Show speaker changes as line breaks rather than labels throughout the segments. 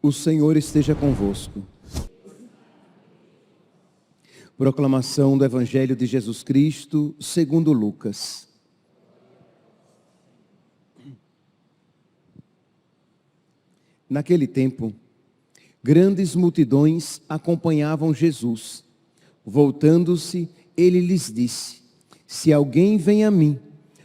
O Senhor esteja convosco. Proclamação do Evangelho de Jesus Cristo, segundo Lucas. Naquele tempo, grandes multidões acompanhavam Jesus. Voltando-se, ele lhes disse: se alguém vem a mim,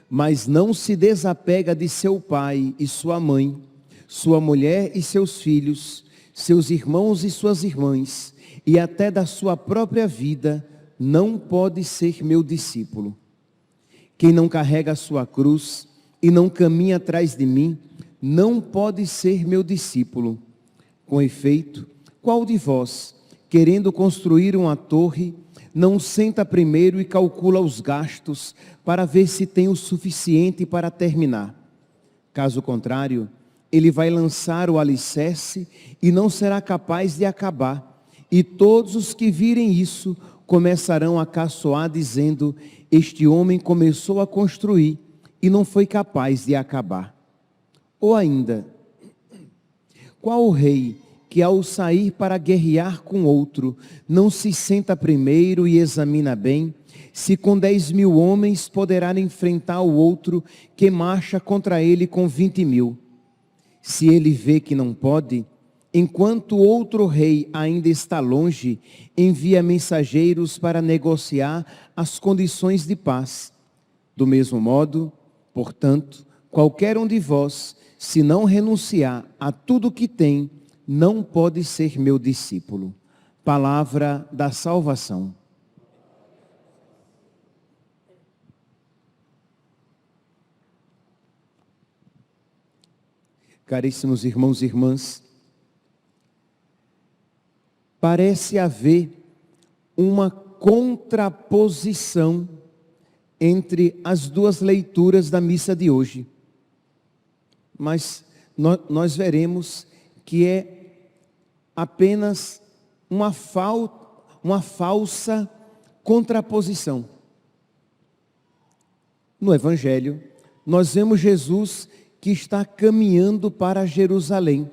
mas não se desapega de seu pai e sua mãe, sua mulher e seus filhos, seus irmãos e suas irmãs, e até da sua própria vida, não pode ser meu discípulo. Quem não carrega a sua cruz e não caminha atrás de mim, não pode ser meu discípulo. Com efeito, qual de vós, querendo construir uma torre, não senta primeiro e calcula os gastos para ver se tem o suficiente para terminar? Caso contrário, ele vai lançar o alicerce e não será capaz de acabar. E todos os que virem isso começarão a caçoar, dizendo: este homem começou a construir e não foi capaz de acabar. Ou ainda, qual o rei que ao sair para guerrear com outro, não se senta primeiro e examina bem, se com 10.000 homens poderá enfrentar o outro que marcha contra ele com 20.000? Se ele vê que não pode, enquanto outro rei ainda está longe, envia mensageiros para negociar as condições de paz. Do mesmo modo, portanto, qualquer um de vós, se não renunciar a tudo que tem, não pode ser meu discípulo. Palavra da salvação. Caríssimos irmãos e irmãs, parece haver uma contraposição entre as duas leituras da missa de hoje. Mas nós veremos que é apenas uma falsa contraposição. No Evangelho, nós vemos Jesus que está caminhando para Jerusalém.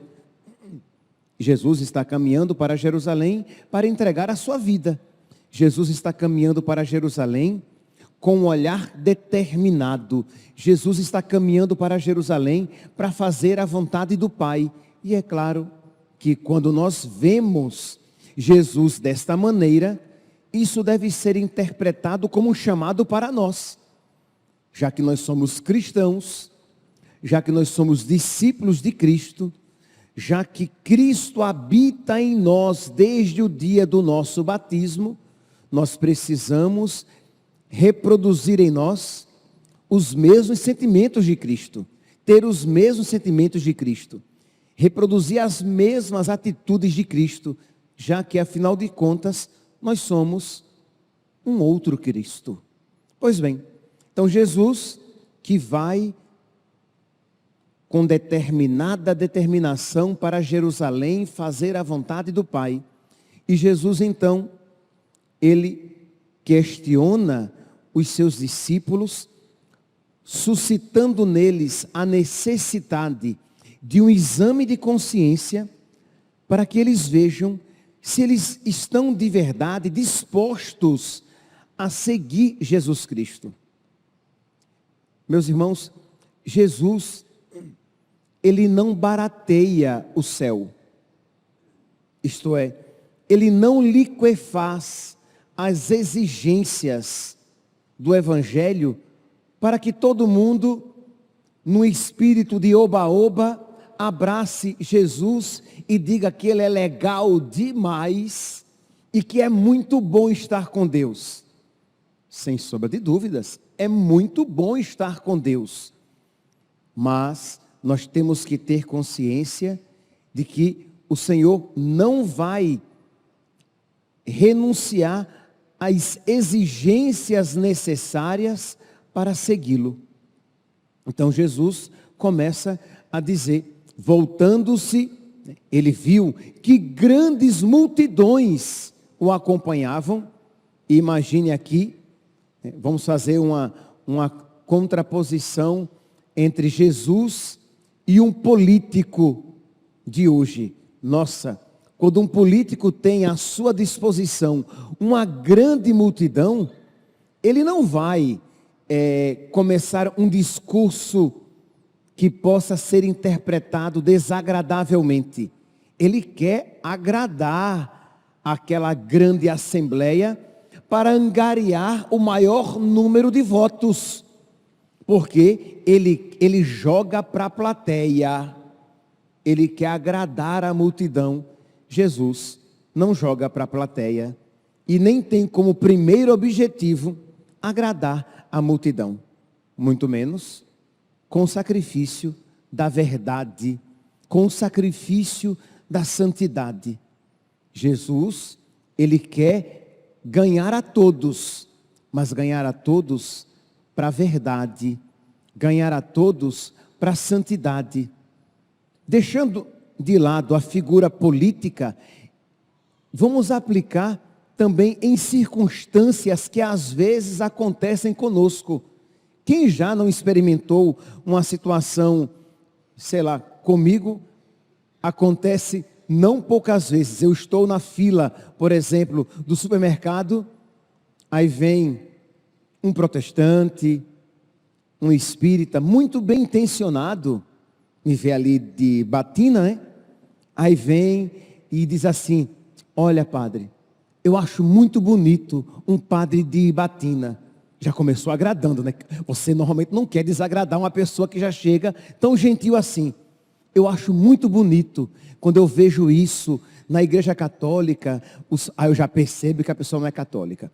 Jesus está caminhando para Jerusalém para entregar a sua vida. Jesus está caminhando para Jerusalém com um olhar determinado. Jesus está caminhando para Jerusalém para fazer a vontade do Pai. E é claro que quando nós vemos Jesus desta maneira, isso deve ser interpretado como um chamado para nós. Já que nós somos cristãos, já que nós somos discípulos de Cristo, já que Cristo habita em nós desde o dia do nosso batismo, nós precisamos reproduzir em nós os mesmos sentimentos de Cristo, ter os mesmos sentimentos de Cristo, reproduzir as mesmas atitudes de Cristo, já que afinal de contas nós somos um outro Cristo. Pois bem, então Jesus que vai com determinada determinação para Jerusalém fazer a vontade do Pai. E Jesus então, ele questiona os seus discípulos, suscitando neles a necessidade de um exame de consciência, para que eles vejam se eles estão de verdade dispostos a seguir Jesus Cristo. Meus irmãos, Jesus, ele não barateia o céu. Isto é, ele não liquefaz as exigências do Evangelho para que todo mundo, no espírito de oba-oba, abrace Jesus e diga que ele é legal demais e que é muito bom estar com Deus. Sem sombra de dúvidas, é muito bom estar com Deus. Mas nós temos que ter consciência de que o Senhor não vai renunciar as exigências necessárias para segui-lo. Então Jesus começa a dizer, voltando-se, ele viu que grandes multidões o acompanhavam. E imagine aqui, vamos fazer uma contraposição entre Jesus e um político de hoje. Nossa, quando um político tem à sua disposição uma grande multidão, ele não vai começar um discurso que possa ser interpretado desagradavelmente. Ele quer agradar aquela grande assembleia para angariar o maior número de votos. Porque ele joga para a plateia. Ele quer agradar a multidão. Jesus não joga para a plateia. E nem tem como primeiro objetivo agradar a multidão. Muito menos com o sacrifício da verdade, com o sacrifício da santidade. Jesus, ele quer ganhar a todos, mas ganhar a todos para a verdade, ganhar a todos para a santidade. Deixando de lado a figura política, vamos aplicar também em circunstâncias que às vezes acontecem conosco. Quem já não experimentou uma situação, sei lá, comigo, acontece não poucas vezes. Eu estou na fila, por exemplo, do supermercado, aí vem um protestante, um espírita, muito bem intencionado, me vê ali de batina, né? Aí vem e diz assim, olha padre, eu acho muito bonito um padre de batina. Já começou agradando, né? Você normalmente não quer desagradar uma pessoa que já chega tão gentil assim. Eu acho muito bonito quando eu vejo isso na igreja católica. Aí eu já percebo que a pessoa não é católica.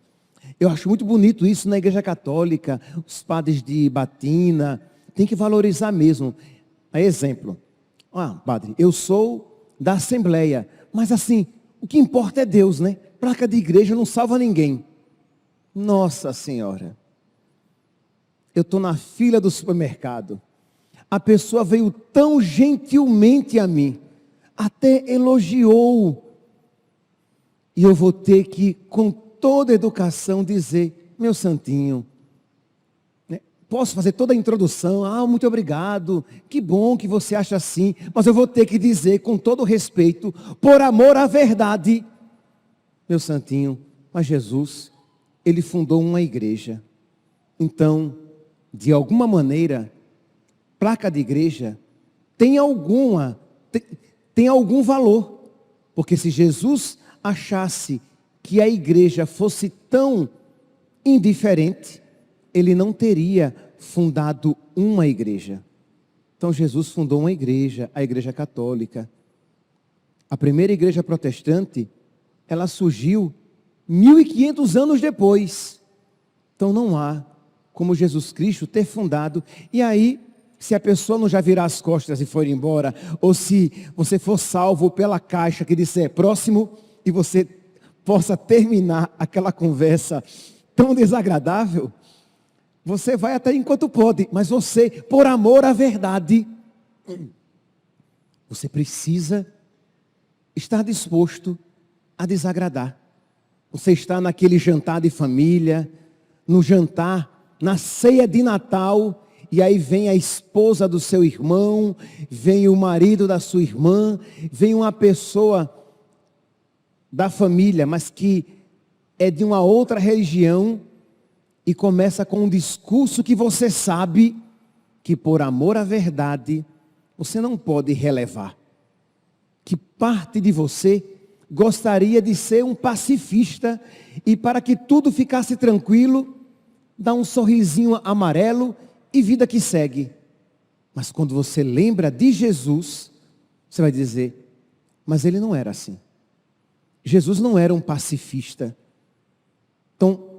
Eu acho muito bonito isso na igreja católica. Os padres de batina, tem que valorizar mesmo. Aí, exemplo. Padre, eu sou da Assembleia. Mas assim, o que importa é Deus, né? Placa de igreja não salva ninguém. Nossa Senhora, eu estou na fila do supermercado, a pessoa veio tão gentilmente a mim, até elogiou, e eu vou ter que, com toda educação, dizer, meu santinho, posso fazer toda a introdução, muito obrigado, que bom que você acha assim, mas eu vou ter que dizer, com todo respeito, por amor à verdade, meu santinho, mas Jesus, ele fundou uma igreja. Então, de alguma maneira, placa de igreja tem algum valor. Porque se Jesus achasse que a igreja fosse tão indiferente, ele não teria fundado uma igreja. Então Jesus fundou uma igreja, a Igreja Católica. A primeira igreja protestante, ela surgiu 1500 anos depois. Então não há como Jesus Cristo ter fundado. E aí, se a pessoa não já virar as costas e for embora, ou se você for salvo pela caixa que disser próximo, e você possa terminar aquela conversa tão desagradável, você vai até enquanto pode, mas você, por amor à verdade, você precisa estar disposto a desagradar. Você está naquele jantar de família, no jantar, na ceia de Natal, e aí vem a esposa do seu irmão, vem o marido da sua irmã, vem uma pessoa da família, mas que é de uma outra religião, e começa com um discurso que você sabe que por amor à verdade, você não pode relevar. Que parte de você gostaria de ser um pacifista e para que tudo ficasse tranquilo, dá um sorrisinho amarelo e vida que segue. Mas quando você lembra de Jesus, você vai dizer, mas ele não era assim. Jesus não era um pacifista. Então,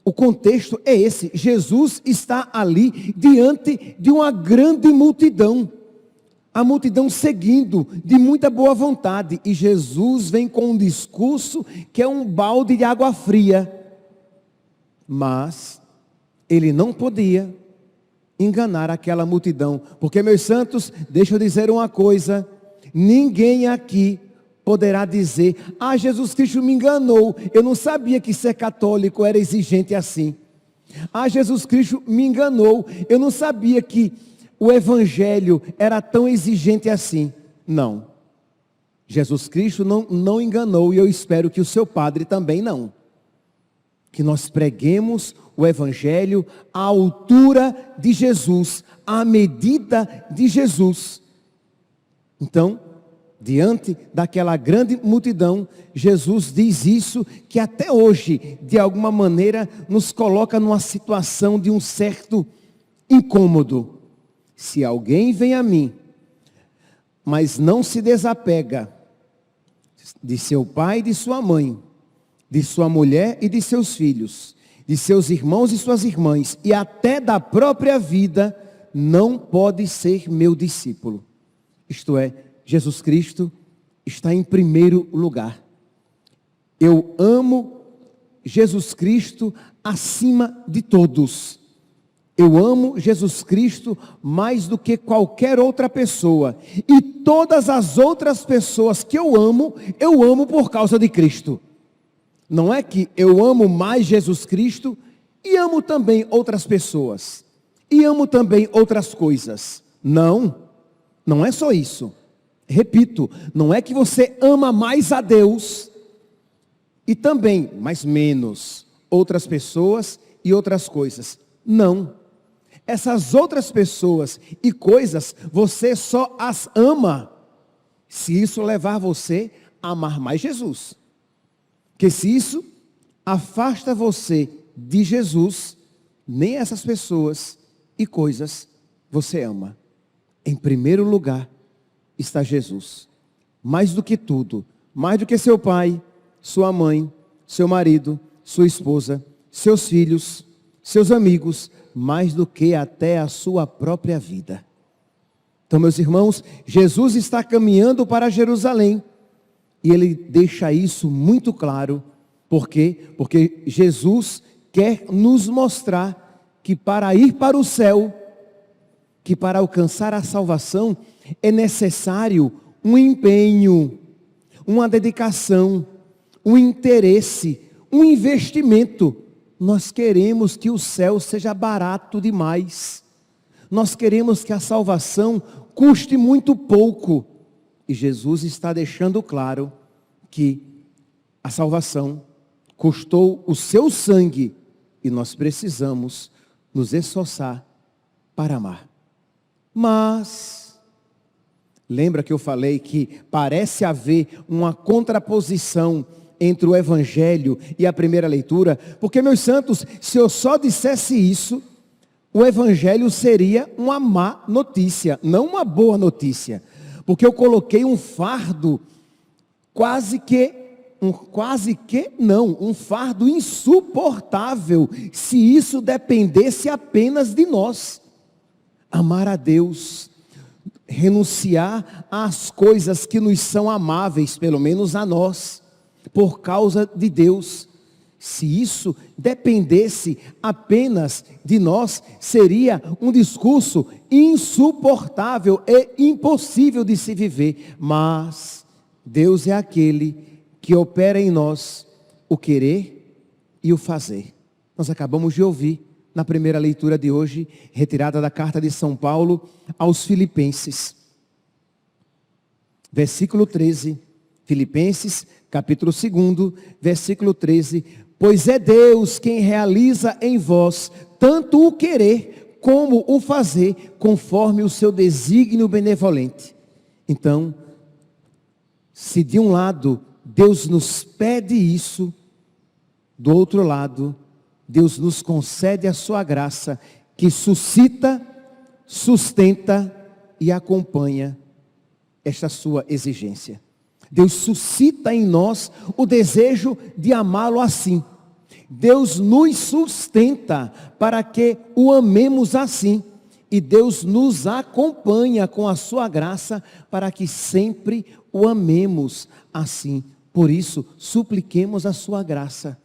o contexto é esse. Jesus está ali diante de uma grande multidão. A multidão seguindo de muita boa vontade. E Jesus vem com um discurso que é um balde de água fria. Mas ele não podia enganar aquela multidão. Porque, meus santos, deixa eu dizer uma coisa. Ninguém aqui poderá dizer: ah, Jesus Cristo me enganou. Eu não sabia que ser católico era exigente assim. Ah, Jesus Cristo me enganou. Eu não sabia que o evangelho era tão exigente assim. Não. Jesus Cristo não enganou, e eu espero que o seu padre também não. Que nós preguemos o evangelho à altura de Jesus, à medida de Jesus. Então, diante daquela grande multidão, Jesus diz isso que até hoje, de alguma maneira, nos coloca numa situação de um certo incômodo. Se alguém vem a mim, mas não se desapega de seu pai e de sua mãe, de sua mulher e de seus filhos, de seus irmãos e suas irmãs, e até da própria vida, não pode ser meu discípulo. Isto é, Jesus Cristo está em primeiro lugar. Eu amo Jesus Cristo acima de todos. Eu amo Jesus Cristo mais do que qualquer outra pessoa. E todas as outras pessoas que eu amo por causa de Cristo. Não é que eu amo mais Jesus Cristo e amo também outras pessoas. E amo também outras coisas. Não, não é só isso. Repito, não é que você ama mais a Deus e também, mas menos, outras pessoas e outras coisas. Não. Essas outras pessoas e coisas, você só as ama se isso levar você a amar mais Jesus. Porque se isso afasta você de Jesus, nem essas pessoas e coisas você ama. Em primeiro lugar está Jesus. Mais do que tudo, mais do que seu pai, sua mãe, seu marido, sua esposa, seus filhos, seus amigos, mais do que até a sua própria vida. Então, meus irmãos, Jesus está caminhando para Jerusalém. E ele deixa isso muito claro. Por quê? Porque Jesus quer nos mostrar que para ir para o céu, que para alcançar a salvação, é necessário um empenho, uma dedicação, um interesse, um investimento. Nós queremos que o céu seja barato demais. Nós queremos que a salvação custe muito pouco. E Jesus está deixando claro que a salvação custou o seu sangue e nós precisamos nos esforçar para amar. Mas, lembra que eu falei que parece haver uma contraposição entre o evangelho e a primeira leitura? Porque, meus santos, se eu só dissesse isso, o evangelho seria uma má notícia, não uma boa notícia. Porque eu coloquei um fardo, um fardo insuportável, se isso dependesse apenas de nós. Amar a Deus, renunciar às coisas que nos são amáveis, pelo menos a nós, por causa de Deus. Se isso dependesse apenas de nós, seria um discurso insuportável e impossível de se viver. Mas Deus é aquele que opera em nós o querer e o fazer. Nós acabamos de ouvir na primeira leitura de hoje, retirada da carta de São Paulo aos Filipenses. Versículo 13, Filipenses, capítulo 2, versículo 13. Pois é Deus quem realiza em vós tanto o querer como o fazer, conforme o seu desígnio benevolente. Então, se de um lado Deus nos pede isso, do outro lado, Deus nos concede a sua graça, que suscita, sustenta e acompanha esta sua exigência. Deus suscita em nós o desejo de amá-lo assim. Deus nos sustenta para que o amemos assim. E Deus nos acompanha com a sua graça para que sempre o amemos assim. Por isso, supliquemos a sua graça.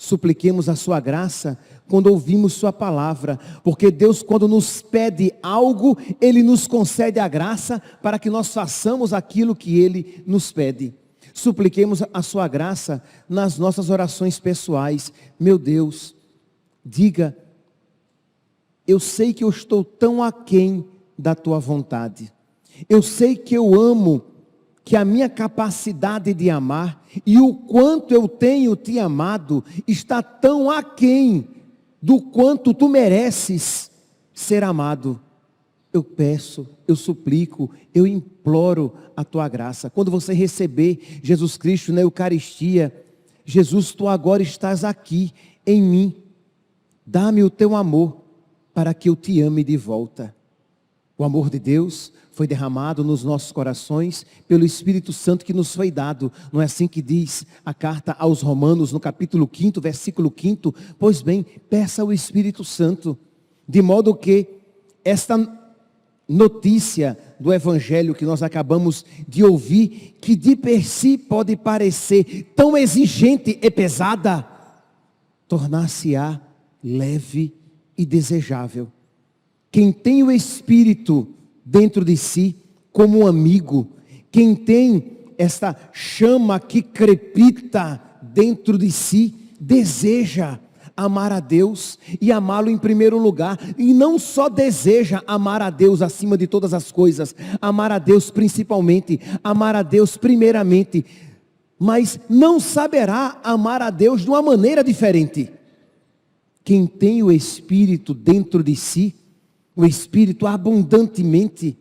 Supliquemos a sua graça quando ouvimos sua palavra, porque Deus, quando nos pede algo, Ele nos concede a graça para que nós façamos aquilo que Ele nos pede. Supliquemos a sua graça nas nossas orações pessoais. Meu Deus, diga: eu sei que eu estou tão aquém da tua vontade. Eu sei que eu amo, que a minha capacidade de amar e o quanto eu tenho te amado está tão aquém do quanto tu mereces ser amado. Eu peço, eu suplico, eu imploro a tua graça. Quando você receber Jesus Cristo na Eucaristia, Jesus, tu agora estás aqui em mim. Dá-me o teu amor para que eu te ame de volta. O amor de Deus foi derramado nos nossos corações pelo Espírito Santo que nos foi dado. Não é assim que diz a carta aos Romanos, no capítulo 5, versículo 5? Pois bem, peça ao Espírito Santo, de modo que esta notícia do Evangelho que nós acabamos de ouvir, que de per si pode parecer tão exigente e pesada, tornar-se-á leve e desejável. Quem tem o Espírito dentro de si, como um amigo, quem tem esta chama que crepita dentro de si, deseja amar a Deus e amá-lo em primeiro lugar. E não só deseja amar a Deus acima de todas as coisas, amar a Deus principalmente, amar a Deus primeiramente, mas não saberá amar a Deus de uma maneira diferente. Quem tem o Espírito dentro de si, o Espírito abundantemente,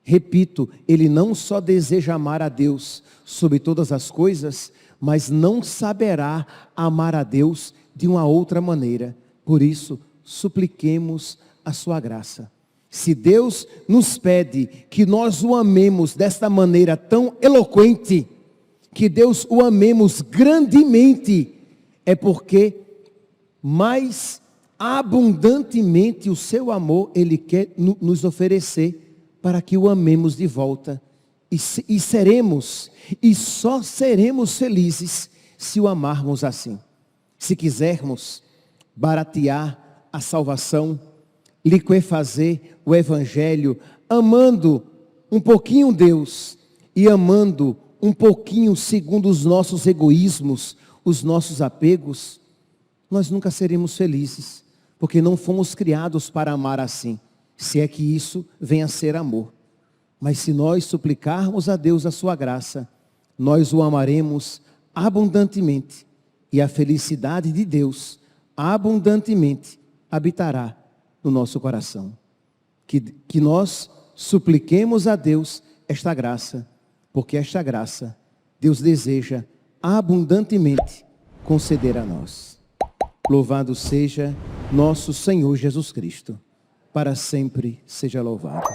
repito, ele não só deseja amar a Deus sobre todas as coisas, mas não saberá amar a Deus de uma outra maneira. Por isso, supliquemos a sua graça. Se Deus nos pede que nós o amemos desta maneira tão eloquente, que Deus o amemos grandemente, é porque mais abundantemente o seu amor Ele quer nos oferecer para que o amemos de volta. E seremos, e só seremos felizes se o amarmos assim. Se quisermos baratear a salvação, liquefazer o Evangelho, amando um pouquinho Deus e amando um pouquinho segundo os nossos egoísmos, os nossos apegos, nós nunca seremos felizes, porque não fomos criados para amar assim, se é que isso venha a ser amor. Mas se nós suplicarmos a Deus a sua graça, nós o amaremos abundantemente, e a felicidade de Deus abundantemente habitará no nosso coração. Que nós supliquemos a Deus esta graça, porque esta graça Deus deseja abundantemente conceder a nós. Louvado seja nosso Senhor Jesus Cristo, para sempre seja louvado.